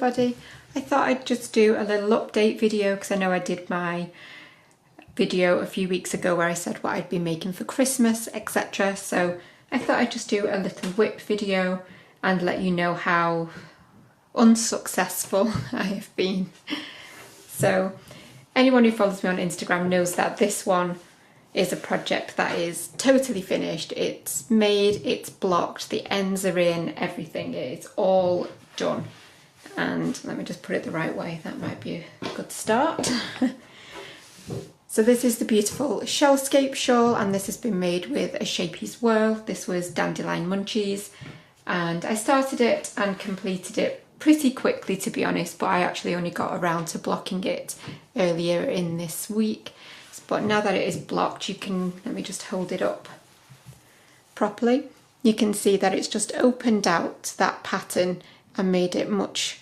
everybody. I thought I'd just do a little update video because I know I did my video a few weeks ago where I said what I'd be making for Christmas, etc. So I thought I'd just do a little WIP video and let you know how unsuccessful I have been. So anyone who follows me on Instagram knows that this one is a project that is totally finished. It's made, it's blocked, the ends are in, everything is all done. And let me just put it the right way, that might be a good start. So this is the beautiful Shellscape Shawl, and this has been made with a Shapey's Whirl. This was Dandelion Munchies, and I started it and completed it pretty quickly, to be honest, but I actually only got around to blocking it earlier in this week. But now that it is blocked, you can, let me just hold it up properly. You can see that it's just opened out that pattern and made it much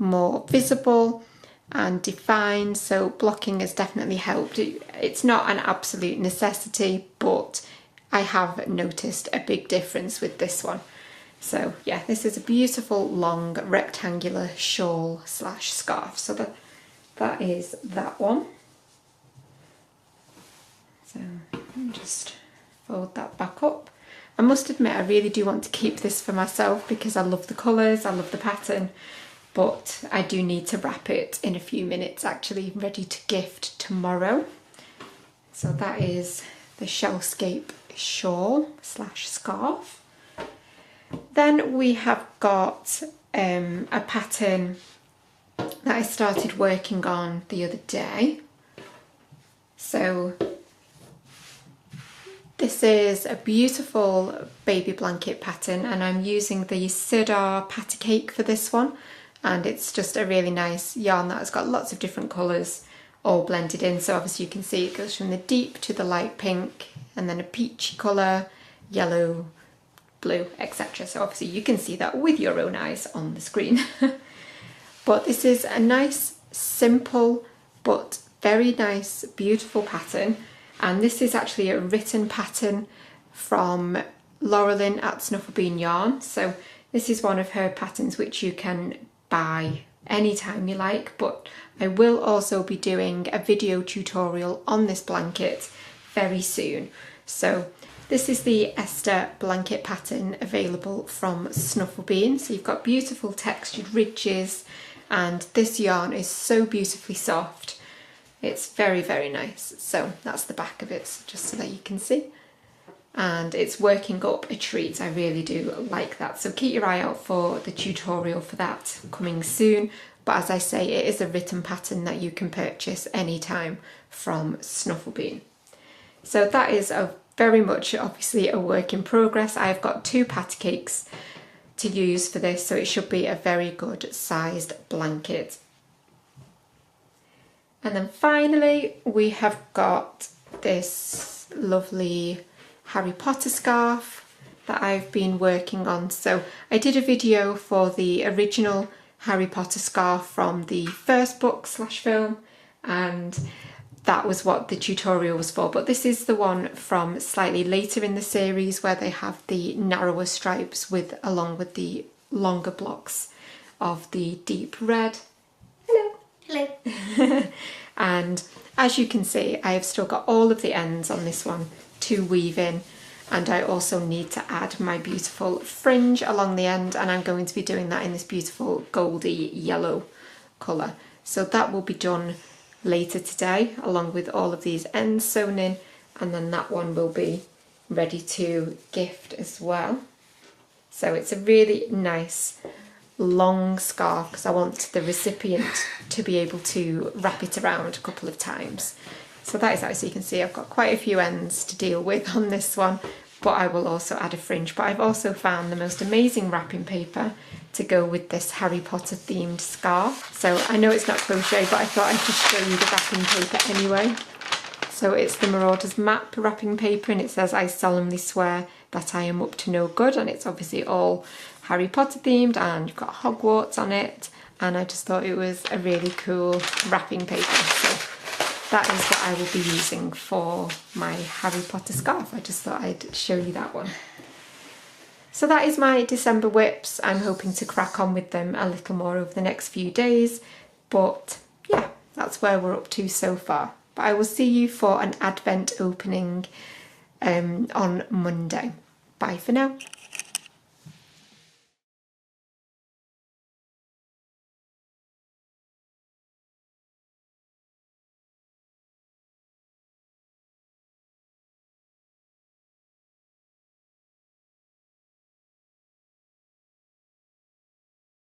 more visible and defined. So blocking has definitely helped. It's not an absolute necessity, but I have noticed a big difference with this one. So yeah, this is a beautiful long rectangular shawl slash scarf. So that is that one. So let me just fold that back up. I must admit I really do want to keep this for myself because I love the colours, I love the pattern, but I do need to wrap it in a few minutes, actually ready to gift tomorrow. So that is the Shellscape Shawl slash scarf. Then we have got a pattern that I started working on the other day. So this is a beautiful baby blanket pattern, and I'm using the Cedar Patty Cake for this one, and it's just a really nice yarn that has got lots of different colours all blended in. So obviously you can see it goes from the deep to the light pink, and then a peachy colour, yellow, blue, etc. So obviously you can see that with your own eyes on the screen. But this is a nice, simple, but very nice, beautiful pattern. And this is actually a written pattern from Laurelyn at Snufflebean Yarn. So this is one of her patterns which you can buy anytime you like, but I will also be doing a video tutorial on this blanket very soon. So this is the Esther blanket pattern available from Snufflebean. So you've got beautiful textured ridges, and this yarn is so beautifully soft. It's very, very nice. So that's the back of it, just so that you can see. And it's working up a treat. I really do like that. So keep your eye out for the tutorial for that coming soon. But as I say, it is a written pattern that you can purchase anytime from Snufflebean. So that is very much obviously a work in progress. I've got 2 patty cakes to use for this, so it should be a very good sized blanket. And then finally we have got this lovely Harry Potter scarf that I've been working on. So I did a video for the original Harry Potter scarf from the first book slash film, and that was what the tutorial was for. But this is the one from slightly later in the series where they have the narrower stripes along with the longer blocks of the deep red. Hello. Hello. And as you can see, I have still got all of the ends on this one to weave in, and I also need to add my beautiful fringe along the end, and I'm going to be doing that in this beautiful goldy yellow colour. So that will be done later today along with all of these ends sewn in, and then that one will be ready to gift as well. So it's a really nice long scarf because I want the recipient to be able to wrap it around a couple of times. So that is, as you can see, I've got quite a few ends to deal with on this one, but I will also add a fringe. But I've also found the most amazing wrapping paper to go with this Harry Potter themed scarf. So I know it's not crochet, but I thought I'd just show you the wrapping paper anyway. So it's the Marauders Map wrapping paper, and it says, "I solemnly swear that I am up to no good," and it's obviously all Harry Potter themed, and you've got Hogwarts on it, and I just thought it was a really cool wrapping paper. So that is what I will be using for my Harry Potter scarf. I just thought I'd show you that one. So that is my December WIPS. I'm hoping to crack on with them a little more over the next few days, but yeah, that's where we're up to so far. But I will see you for an Advent opening on Monday. Bye for now.